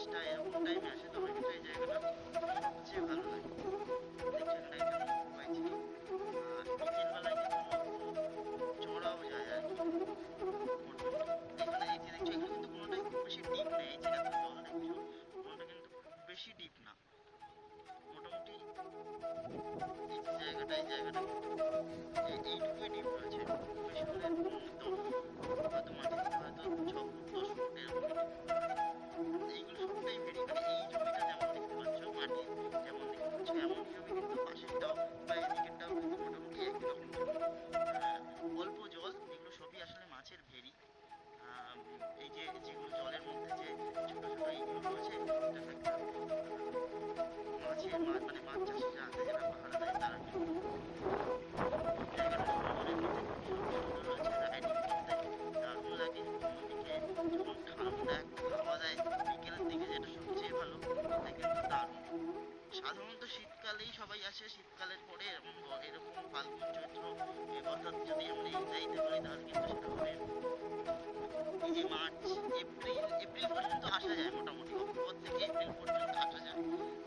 5টা এরকম টাইমে আসে, তবে কিন্তু এই জায়গাটা সবচেয়ে ভালো লাগে। দেখছো এখানে একটা নৌকো পাইছি, আর বিকেল বেলায় কিন্তু নৌকো চড়াও যায় আর কি মোটামুটি। এখানে এই যে দেখছো, এখানে কিন্তু কোনোটাই খুব বেশি ডিপ নেই। এই যে এত জল দেখছো, কোনোটা কিন্তু খুব বেশি ডিপ না, মোটামুটি। এই জায়গাটা কিন্তু এইটুকুই ডিপ রয়েছে, খুব বেশি হলে 10 ফুট, হয়তো মাটি থেকে হয়তো 6 ফুট 10 ফুট এরকমই ডিপ। এইগুলো সবটাই ভেরি, মানে এই জমিটা যেমন দেখতে পাচ্ছ, মাটি যেমন দেখতে পাচ্ছ এমনই জমি কিন্তু পাশেরটাও বা এদিকেরটাও কিন্তু মোটামুটি একই রকম জমি। অল্প জল, এগুলো সবই আসলে মাছের ভেরি। এই যে যেগুলো জলের মধ্যে যে ছোট ছোট এইগুলো রয়েছে, এটা একটা মানে মাছ চাষিরা আছে যারা পাহারা দেয়, তারা কিন্তু জায়গাটা সুন্দর, এমনিতে খুব সুন্দর রয়েছে, রাইডিং করতে দারুণ লাগে। অন্যদিকে যখন ঠান্ডা একটা হাওয়া দেয় বিকেলের দিকে, যেটা সবচেয়ে ভালো, তাতে কিন্তু দারুণ। সাধারণত শীতকালেই সবাই আসে, শীতকালের পরে এরকম এরকম ফাল্গুন চৈত্র অর্থাৎ যদি আমরা ইংরাজিতে বলি তাহলে কিন্তু সেটা হবে এই যে মার্চ, এপ্রিল পর্যন্ত আসা যায় মোটামুটি, অক্টোবর থেকে এপ্রিল পর্যন্ত আসা যায়।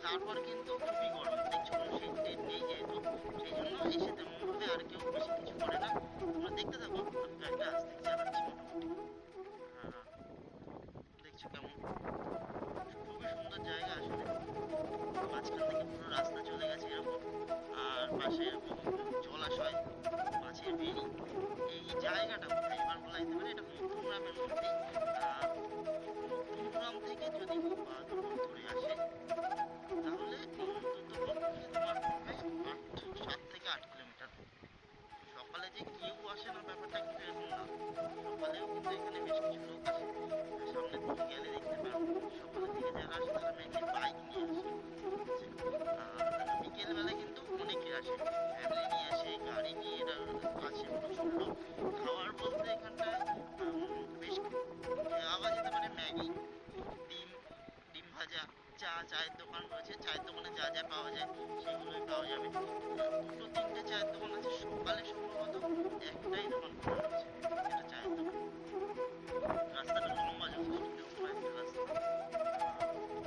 তারপর কিন্তু খুবই গরম, দেখছো কোনো শীত টিত নেই যেহেতু, সেই জন্য এসে তেমন ভাবে আর কেউ বেশি কিছু করে না। তোমরা দেখতে থাকো, আমি গাড়িটা আস্তেই চালাচ্ছি মোটামুটি। আহ, দেখছো কেমন খুবই সুন্দর জায়গা আসলে। মাঝখান থেকে পুরো রাস্তা চলে গেছে এরকম, আর পাশে এরকম জলাশয়, মাছের ভেরি। এই জায়গাটা কোথায় এবার বলা যেতে পারে, এটা মধ্যমগ্রামের মধ্যেই। আহ, মধ্যমগ্রাম থেকে যদি কেউ বাহাদুরপুর ধরে আসে, তাহলে অন্তত পক্ষে তোমার পড়বে 7 থেকে 8 কিলোমিটার। সকালে যে কেউ আসে না ব্যাপারটা কিন্তু এরকম না, সকালেও কিন্তু এখানে বেশ কিছু লোক আসে। সামনের দিকে গেলে দেখতে পারবে, সকালের দিকে যারা আসে তারা মেনলি বাইক নিয়ে আসে, ঠিক আছে। আর বিকেল বেলায় কিন্তু অনেকে আসে, ফ্যামিলি নিয়ে আসে, গাড়ি নিয়ে এরা আসে প্রচুর লোক। খাওয়ার বলতে এখানটায় বেশ খাওয়া যেতে পারে ম্যাগি, ডিম, ডিম ভাজা, চায়ের দোকান রয়েছে, চায়ের দোকানে যা যা পাওয়া যায় সেগুলোই পাওয়া যাবে। দুটো তিনটে চায়ের দোকান আছে, সকালে সম্ভবত একটাই দোকান খোলা রয়েছে, যেটা চায়ের দোকান। রাস্তাটা লম্বা, যথেষ্ট চওড়া একটা রাস্তা।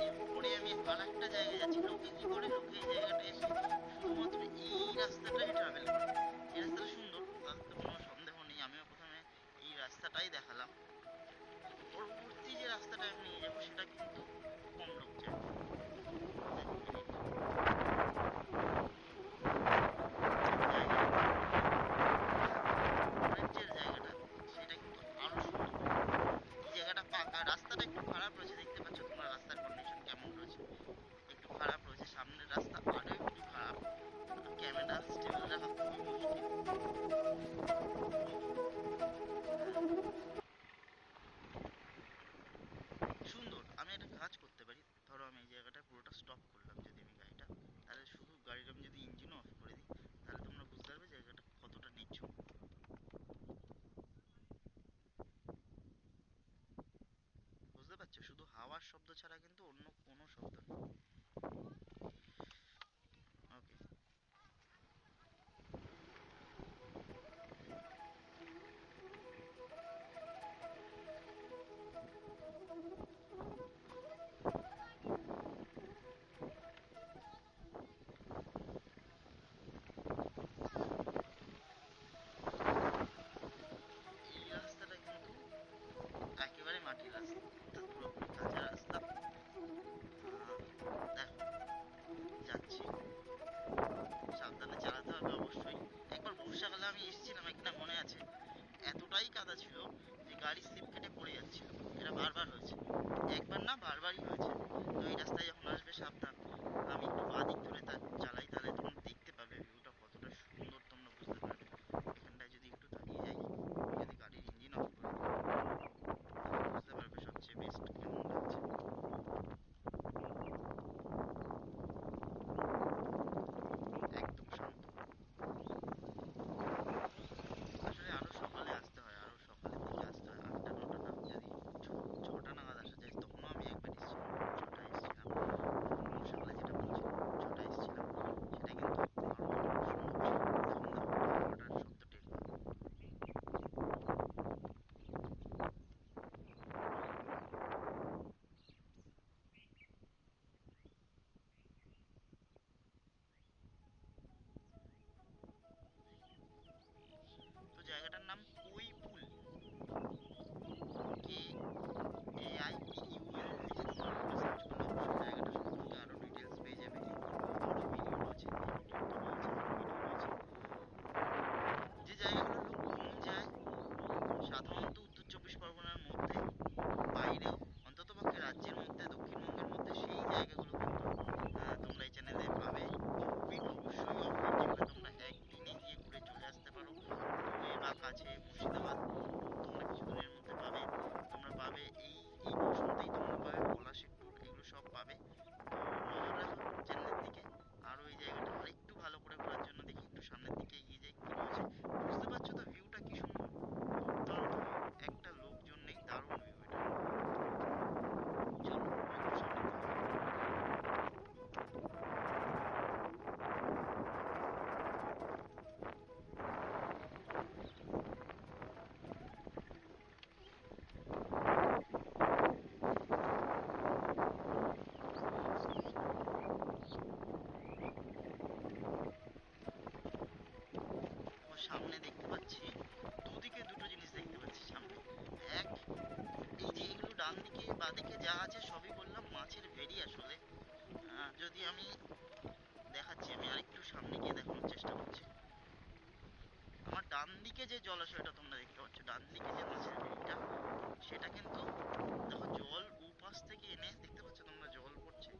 এরপরে আমি আর একটা জায়গায় যাচ্ছি। লোকে কি করে, লোকে এই জায়গাটা এসে শুধুমাত্র এই রাস্তাটাই ট্রাভেল করে। এই রাস্তাটা সুন্দর, তাতে তো কোনো সন্দেহ নেই, আমিও প্রথমে এই রাস্তাটাই দেখালাম। পরবর্তী যে রাস্তাটায় আমি নিয়ে যাবো সেটা কিন্তু খুব কম লোক যায়। 1 মিনিট, জায়গাটা পরের যে জায়গাটা সেটা কিন্তু আরো সুন্দর। এই জায়গাটা পাকা, রাস্তাটা একটু খারাপ রয়েছে, দেখতে পাচ্ছ তোমরা রাস্তার কন্ডিশন কেমন রয়েছে, একটু খারাপ রয়েছে। সামনের রাস্তা আরো একটু খারাপ, ক্যামেরা স্টেবল রাখা খুবই মুশকিল। সুন্দর, আমি একটা কাজ করতে পারি, ধরো আমি এই জায়গাটা পুরোটা স্টপ করলাম, যদি আমি গাড়িটা, তাহলে শুধু গাড়িটা আমি যদি ইঞ্জিনও অফ করে দিই, তাহলে তোমরা বুঝতে পারবে জায়গাটা কতটা নিচু। বুঝতে পারছো, শুধু হাওয়ার শব্দ ছাড়া কিন্তু অন্য কোনো শব্দ নেই। ওকে। এই রাস্তাটা কিন্তু একেবারে মাটির রাস্তা, অর্থাৎ পুরোপুরি কাঁচা রাস্তা। দেখো যাচ্ছি, সাবধানে চালাতে হবে অবশ্যই। একবার বর্ষাকালে আমি এসেছিলাম এখানে, মনে আছে, এতটাই কাদা ছিল যে গাড়ি স্লিপ কেটে পড়ে যাচ্ছিল। এটা বারবার হয়েছে, একবার না বারবারই হয়েছে। তো এই রাস্তায় যখন আসবে সাবধান। আমি একটু বাঁ দিক ধরে চালাই, তাহলে তোমরা দেখতে পাবে ভিউটা কতটা সুন্দর, তোমরা বুঝতে পারবে। এখানটায় যদি একটু দাঁড়িয়ে যাই, আমি যদি গাড়ির ইঞ্জিন অফ করে দিই, তাহলে বুঝতে পারবে সবচেয়ে বেস্ট কেমন লাগছে। একদম শান্ত। আসলে আরো সকালে আসতে হয়, আরো সকালের দিকে আসতে হয়, 8টা 9টা না, যদি 6টা নাগাদ আসা যায়। তখনও আমি একবার এসেছিলাম, 6টায় এসেছিলাম, বর্ষাকালে যেটা বলছি। সামনে দেখতে পাচ্ছি, দুদিকে দুটো জিনিস দেখতে পাচ্ছি সামনে। এক, এই যে এগুলো ডান দিকে বাঁ দিকে যা আছে সবই বললাম মাছের ভেড়ি আসলে। যদি আমি দেখাচ্ছি, আমি আরেকটু সামনে গিয়ে দেখানোর চেষ্টা করছি। আমার ডান দিকে যে জলাশয়টা তোমরা দেখতে পাচ্ছ, ডান দিকে যে মাছের ভেড়িটা, সেটা কিন্তু দেখো জল ওপাশ থেকে এনে, দেখতে পাচ্ছ তোমরা জল পড়ছে,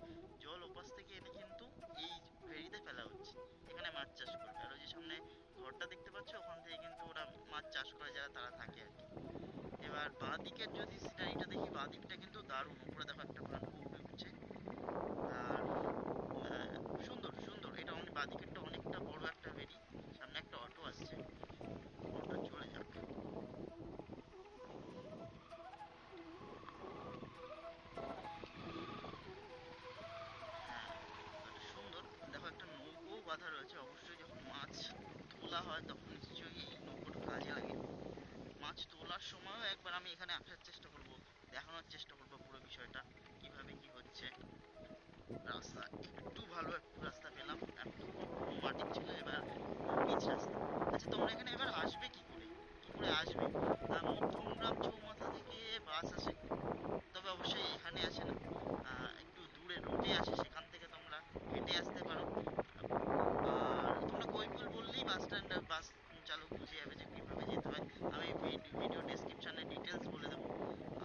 জল ওপাশ থেকে এনে কিন্তু এই ভেড়িতে ফেলা হচ্ছে। এখানে মাছ চাষ করবে। আর ওই যে সামনে ঘরটা দেখতে পাচ্ছ, ওখান থেকে কিন্তু ওরা মাছ চাষ করে যারা তারা থাকে আর কি। এবার বাঁ দিকের যদি সিনারিটা দেখি, বাঁ দিকটা কিন্তু দারুণ। উপরে দেখো একটা ভাল্লুক উঠছে। আর সুন্দর সুন্দর, এটা অনেক, বাঁ দিকেরটা অনেকটা বড় একটা ভেড়ি। সামনে একটা অটো আসছে, অটো চলে যাক। হ্যাঁ, তো এটা সুন্দর। দেখো একটা নৌকোও বাঁধা রয়েছে। অবশ্যই যখন মাছ তোলা হয় তখন নিশ্চয়ই এই নৌকোটা কাজে লাগে। মাছ তোলার সময়ও একবার আমি এখানে আসার চেষ্টা করব, দেখানোর চেষ্টা করব পুরো বিষয়টা কিভাবে কি হচ্ছে। রাস্তা একটু ভালো, একটু রাস্তা পেলাম, এতক্ষণ পুরো মাটির ছিল, এবার পিচ রাস্তা। আচ্ছা, তোমরা এখানে এবার আসবে কি করে, কি করে আসবে? মধ্যমগ্রাম চৌমাথা থেকে বাস আসে, তবে অবশ্যই এখানে আসে না, একটু দূরে রুটে আসে, সেখান থেকে তোমরা হেঁটে আসতে পারো। আর তোমরা কৈপুল বললেই বাস স্ট্যান্ড, বাস চালক বুঝে যাবে যে কিভাবে যেতে হয়। আমি ভিডিও ডেসক্রিপশনে ডিটেলস বলে দেবো।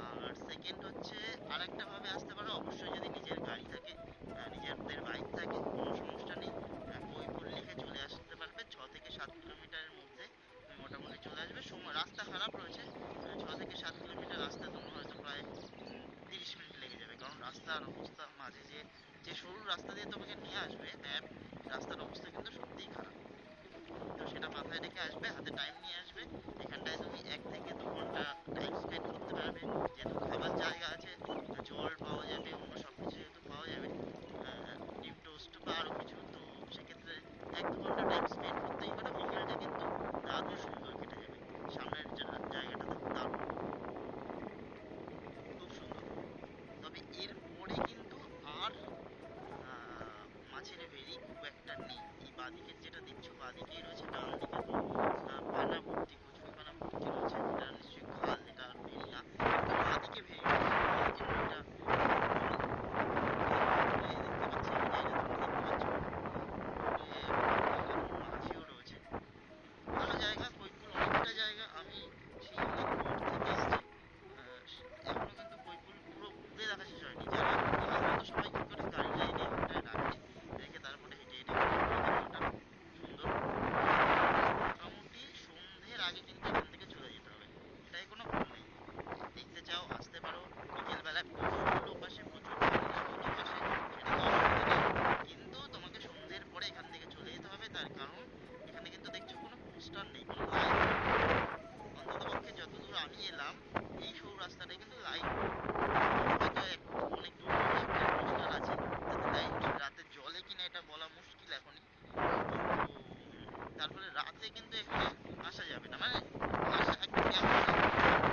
আর সেকেন্ড হচ্ছে, আরেকটা ভাবে আসতে পারো, অবশ্যই যদি নিজের গাড়ি থাকে, নিজেদের বাইক থাকে, কোনো সমস্যা নেই। কৈপুর লিখে চলে আসতে পারবে, 6 থেকে 7 কিলোমিটারের মধ্যে তুমি মোটামুটি চলে আসবে। সময়, রাস্তা খারাপ রয়েছে, 6 থেকে 7 কিলোমিটার রাস্তা তোমার হয়তো প্রায় 30 মিনিট লেগে যাবে, কারণ রাস্তার অবস্থা মাঝে যে যে সরু রাস্তা দিয়ে তোমাকে নিয়ে আসবে ম্যাপ, রাস্তার অবস্থা কিন্তু সত্যিই খারাপ। তো সেটা মাথায় রেখে আসবে, হাতে টাইম নিয়ে আসবে। এখানটায় তুমি 1 থেকে 2 ঘন্টা টাইম স্পেন্ড করতে পারবে, যেহেতু খাবার জায়গা আছে, জল পাওয়া যাবে, অন্য সব কিছু যেহেতু পাওয়া যাবে, ডিম টোস্ট বা আরো কিছু, তো সেক্ষেত্রে 1-2 ঘন্টা টাইম স্পেন্ড করতেই পারো। বিকেলটা কিন্তু দারুণ সুন্দর কেটে যাবে। সামনের জায়গাটা দেখো, দারুণ, খুব সুন্দর। তবে এরপরে কিন্তু আর মাছের ভেরি খুব একটা নেই। এই বাঁদিকের যেটা দেখছো বাঁদিকেই রয়েছে, ডান দিকে তো পানা ভর্তি, কচুরি পানা ভর্তি রয়েছে, যেটা নিশ্চয়ই খাল, এটা আর ভেরি না। কিন্তু বাঁদিকে ভেরি রয়েছে, বাঁদিকের ভেরিটা অনেক দূরে দেখতে পাচ্ছি আমি, জানি না তোমরা দেখতে পাচ্ছ। দূরে এরকম মাঝিও রয়েছে। ভালো জায়গা কৈপুর, অনেকটা জায়গা। আমি সেই অনেক দূর থেকে এসেছি, এখনো কিন্তু কৈপুর পুরো ঘুরে দেখা শেষ হয়নি। যারা আমার মতো সবাই কি করে, গাড়িটা এনে এখানটায় রাখে, রেখে তারপরে হেঁটে হেঁটে ঘুরে, কিন্তু ওটা সুন্দর। মোটামুটি সন্ধ্যের আগে কিন্তু এখান থেকে চলে যেতে হবে, এটাই কোনো ভুল নেই। দেখতে চাও আসতে পারো, বিকেল বেলায় প্রচুর লোক আসে, প্রচুর পর্যটক আসে, সেটা নিয়ে অসুবিধা নেই। কিন্তু তোমাকে সন্ধ্যের পরে এখান থেকে চলে যেতে হবে, তার কারণ এখানে কিন্তু দেখছো কোনো পোস্টার নেই, কোনো লাইট নেই। অন্ততপক্ষে যতদূর আমি এলাম, এই সরু রাস্তাটায় কিন্তু লাইট নেই। হয়তো অনেক দূর দূরে একটা পোস্টার আছে, যাতে লাইট রাতে জ্বলে কিনা এটা বলা মুশকিল এখনই। কিন্তু তারপরে রাতে কিন্তু এখানে আসা যাবে না, মানে আসা একটু কেমন লাগবে,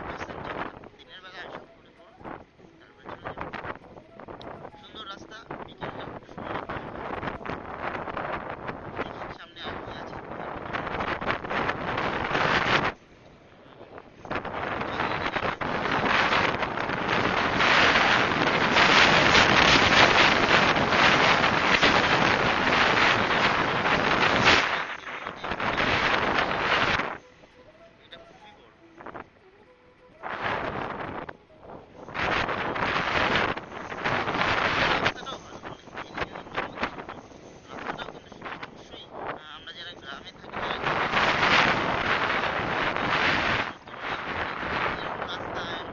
বুঝতে যাবে না। দিনের বেলা এসো, ঘুরে পড়ো, তারপরে চলে যাবে। সুন্দর রাস্তা, বিকেলটা সুন্দর পরিবেশ। দেখি সামনে আর কি আছে, তারপর তোমাদের দেখাবো। চালিয়ে নিয়ে যাবো একটু। বাঁদিকে ভেরিটা একটু দেখো, এটা খুবই বড়। রাস্তাটাও ভালো, মানে ভেরি যদি বলো যে সুন্দর, রাস্তাটাও কিন্তু সুন্দর। অবশ্যই আমরা যারা গ্রামে থাকি, যারা গ্রামে থাকি তারা হয়তো সমর্থন লাভ করি এরকম রাস্তায়,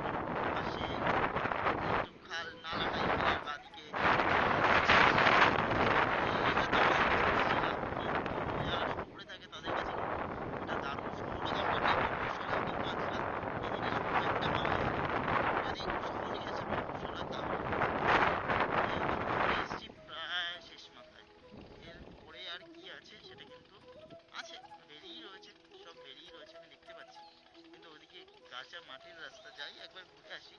পাশে একটু খাল নালা টাইপের, আর বাঁদিকে পুকুর, এটা তো অসুবিধা, কিছু লাভ নেই। কিন্তু যারা শহরে থাকে তাদের কাছে কিন্তু এটা দারুণ। শহরও দরকার নেই, মফস্বলেও কিন্তু আজকাল এই জিনিস খুব একটা পাওয়া যায় না। যদি শহর থেকে এসে মফস্বল হয় তাহলে। যাই হোক, আমি ঘুরে এসেছি প্রায় শেষ মাথায়। এরপরে আর কি আছে সেটা কিন্তু আছে, বেরিয়ে রয়েছে, সব বেরিয়ে রয়েছে আমি দেখতে পাচ্ছি। কিন্তু ওদিকে কাঁচা মাটির রাস্তা, যাই একবার ঘুরে আসি।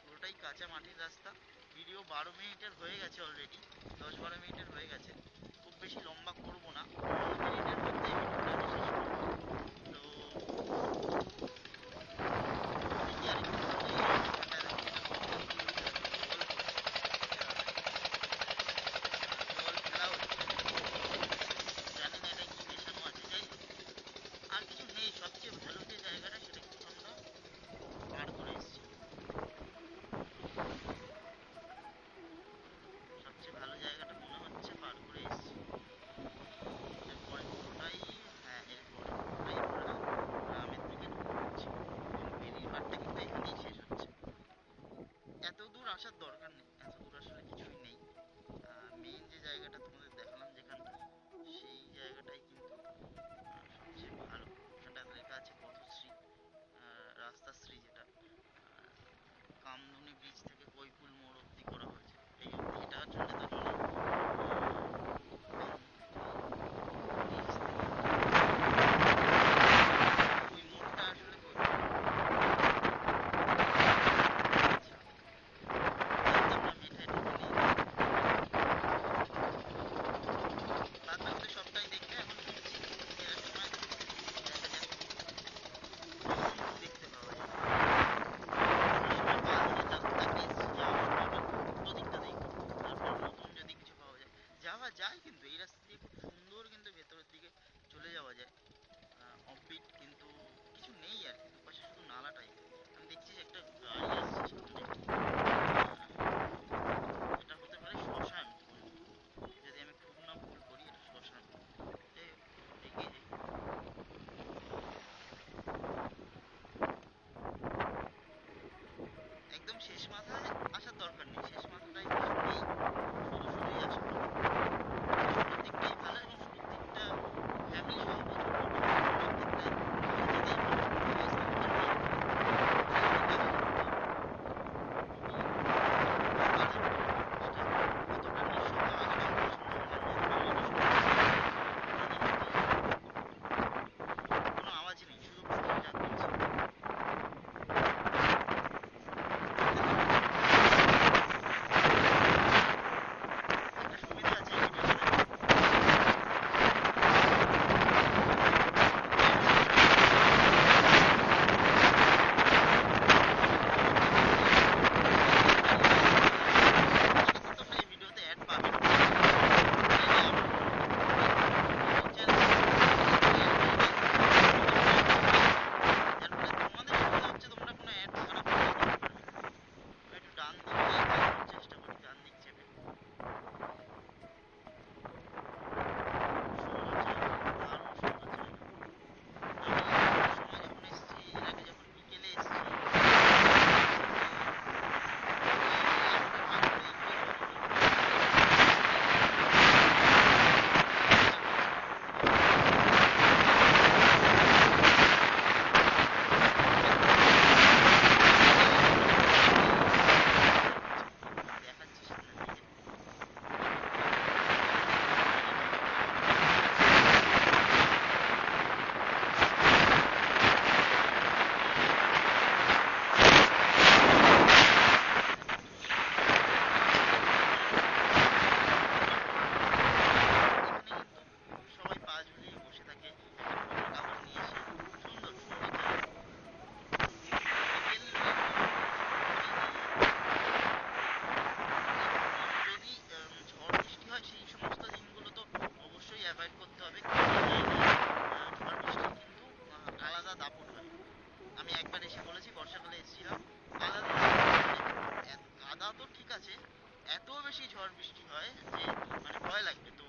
পুরোটাই কাঁচা মাটির রাস্তা। ভিডিও 12 মিনিটের হয়ে গেছে অলরেডি, 10-12 মিনিটের হয়ে গেছে। খুব বেশি লম্বা করব না, 15 মিনিটের মধ্যে ভিডিওটা আমি শেষ করব। কৈপুল মোড় অব্দি করা হয়েছে, এই অব্দি। এটা আসলে তার মানে নিচ থেকে ওই মোড়টা আসলে কৈপুল মোড়। আচ্ছা, জানতাম না আমি এটা ঢুকে নিয়ে বাদ বাকি তো সবটাই দেখলে এখন ফিরছি, ফেরার সময় দেখা যাক নতুন কি দেখতে পাওয়া যায়। এই সময় বাঁ দিকে তাকিয়ে যাওয়ার পরপর দুটো দিকটা দেখবো, তারপর নতুন যদি কিছু পাওয়া যায়। যাওয়া যায়, কিন্তু এই রাস্তা দিয়ে খুব সুন্দর কিন্তু ভেতরের দিকে চলে যাওয়া যায়। অফবিট কিন্তু কিছু নেই আর কি, দুপাশে শুধু নালা টাইপের। আমি দেখছি যে একটা গাড়ি আসছে সামনে, এটা হতে পারে শ্মশান কোন, যদি আমি খুব না ভুল করি এটা শ্মশান। যাই হোক, এগিয়ে যাই। একদম শেষ মাথায় আসার দরকার নেই, শেষ মাথাটায় কিছু নেই, সোজা সোজাই আসা ভালো। শুরুর দিকটাই ভালো, এবং শুরুর দিকটা ফ্যামিলি সহ প্রচুর লোক হয়, শুরুর দিকটায় যেতেই ভালো, শুরুর দিকে স্থানটা নিয়ে খুবই সকালের পরিবেশটা এতটা নিঃশব্দ, আজকাল পছন্দ হয় না, গ্রামেরও শোনা যায় নিজের মতোই, কোনো আওয়াজ নেই, শুধু পাখির ডাক বলছে। একটা সুবিধা আছে এই ভিডিওটাতে, নেট সমস্যা নেই, আপাতত তোমরা এই ভিডিওতে অ্যাড পাবে না, চাইলে আমার ইউটিউব চ্যানেলে অ্যাড দিয়ে দেয়, ইউটিউব রেড করে দেয়, যার ফলে তোমাদের সুবিধা হচ্ছে তোমরা কোনো অ্যাড ছাড়া ভিডিও দেখতে পারবে। আমি একটু ডান দিক দিয়ে চালানোর চেষ্টা করি, ডান দিক চেপে। খুব সুন্দর জায়গা, দারুণ সুন্দর জায়গা। আমি অন্য সময় যখন এসেছি, এর আগে যখন বিকেলে এসেছি, তো এই রাস্তা পার করেই বেশ অনেকটা দূর গেছিলাম, মজা পেয়েছিলাম। আমি দেখাচ্ছি সামনের দিকে, এই ভিডিওটা কন্টিনিউ করতে থাকো। এখানে কিন্তু সবাই পা ঝুলিয়ে বসে থাকে একটা খবর কাগজ নিয়ে এসে। সুন্দর সুন্দর জায়গা, বিকেলের এই যদি ঝড় বৃষ্টি হয় সেই সমস্ত দিনগুলো তো অবশ্যই অ্যাভয়েড করতে হবে, কিছু জায়গায় ঝড় বৃষ্টির কিন্তু আলাদা দাপট হয়। আমি একবার এসে বলেছি, বর্ষাকালে এসেছিলাম, আলাদা দাপট হয়, মানে কাদা তো ঠিক আছে, এত বেশি ঝড় বৃষ্টি হয় যে মানে ভয় লাগবে। তো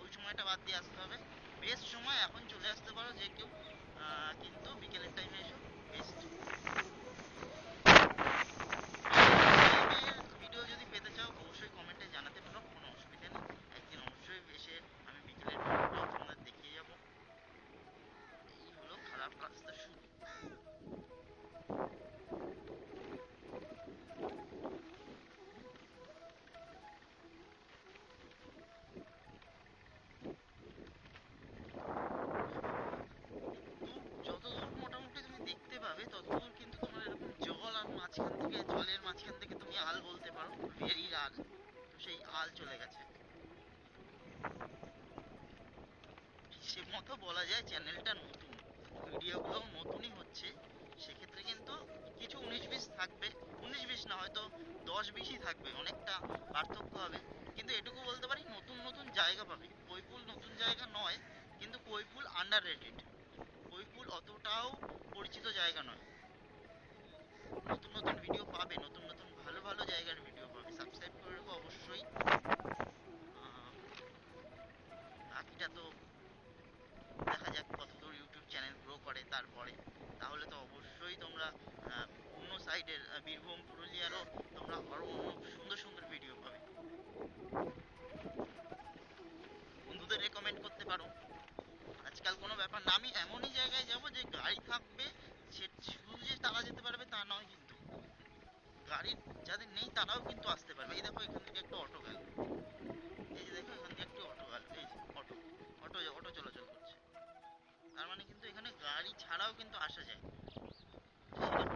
ওই সময়টা বাদ দিয়ে আসতে হবে। বেস্ট সময় এখন চলে আসতে পারো যে কেউ, কিন্তু বিকেলের টাইমে এসো, বেস্ট। বিকেলের টাইমের ভিডিও যদি পেতে চাও অবশ্যই কমেন্টে জানাতে পারো, কোনো অসুবিধা নেই। একদিন অবশ্যই এসে আমি বিকেলের ভিউটাও তোমাদের দেখিয়ে যাব। এই হলো খারাপ রাস্তার শুরু। যতদূর মোটামুটি তুমি দেখতে পাবে ততদূর কিন্তু তোমার এরকম জল, আর মাঝখান থেকে, জলের মাঝখান থেকে তুমি আল বলতে পারো, ভেরির আল, তো সেই আল চলে গেছে। হিসেব মতো বলা যায় চ্যানেলটা নতুন, ভিডিওগুলোও নতুনই হচ্ছে, সেক্ষেত্রে কিন্তু কিছু 19-20 থাকবে, 19-20 না, হয়তো 10-20ই থাকবে, অনেকটা পার্থক্য হবে। কিন্তু এটুকু বলতে পারি, নতুন নতুন জায়গা পাবে। কৈপুল নতুন জায়গা নয়, কিন্তু কৈপুল আন্ডার রেটেড, কৈপুল অতটাও পরিচিত জায়গা নয়। নতুন নতুন ভিডিও পাবে, নতুন নতুন ভালো ভালো জায়গার ভিডিও পাবে, সাবস্ক্রাইব করে রেখো অবশ্যই। আহ, বাকিটা তো দেখা যাক কতদূর ইউটিউব চ্যানেল গ্রো করে তারপরে। তাহলে তো অবশ্যই তোমরা অন্য সাইডের বীরভূম পুরুলিয়ারও তোমরা আরো অন্য সুন্দর সুন্দর ভিডিও পাবে। বন্ধুদের রেকমেন্ড করতে পারো, আজকাল কোনো ব্যাপার না। আমি এমনই জায়গায় যাব যে গাড়ি থাকবে, সে শুধু যে তারা যেতে পারবে তা নয় কিন্তু, গাড়ি যাদের নেই তারাও কিন্তু আসতে পারবে। এই দেখো এখান থেকে একটা অটো গেল, এই যে দেখো এখান থেকে একটি অটো গেল, এই যে অটো, অটো চলাচল করছে। তার মানে কিন্তু এখানে গাড়ি ছাড়াও কিন্তু আসা যায়। তো সেরকম